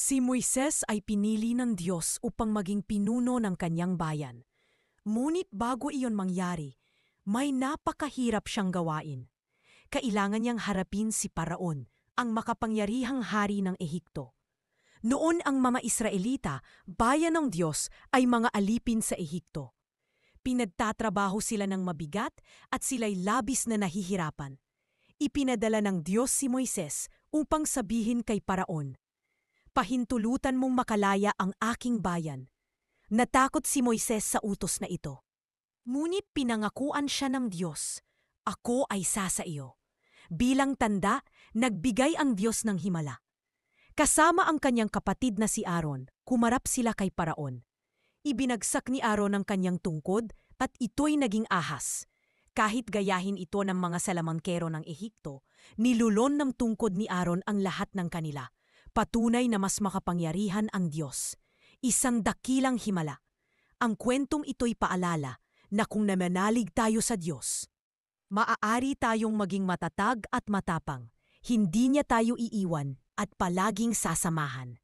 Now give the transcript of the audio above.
Si Moises ay pinili ng Diyos upang maging pinuno ng kanyang bayan. Ngunit bago iyon mangyari, may napakahirap siyang gawain. Kailangan niyang harapin si Paraon, ang makapangyarihang hari ng Ehipto. Noon ang mga Israelita, bayan ng Diyos, ay mga alipin sa Ehipto. Pinagtatrabaho sila ng mabigat at sila'y labis na nahihirapan. Ipinadala ng Diyos si Moises upang sabihin kay Paraon, "Pahintulutan mong makalaya ang aking bayan." Natakot si Moises sa utos na ito. Ngunit pinangakuan siya ng Diyos, "Ako ay sasa iyo." Bilang tanda, nagbigay ang Diyos ng himala. Kasama ang kanyang kapatid na si Aaron, kumarap sila kay Paraon. Ibinagsak ni Aaron ang kanyang tungkod at ito'y naging ahas. Kahit gayahin ito ng mga salamangkero ng Ehipto, nilulon ng tungkod ni Aaron ang lahat ng kanila. Patunay na mas makapangyarihan ang Diyos. Isang dakilang himala. Ang kwentong ito'y paalala na kung namanalig tayo sa Diyos, maaari tayong maging matatag at matapang. Hindi niya tayo iiwan at palaging sasamahan.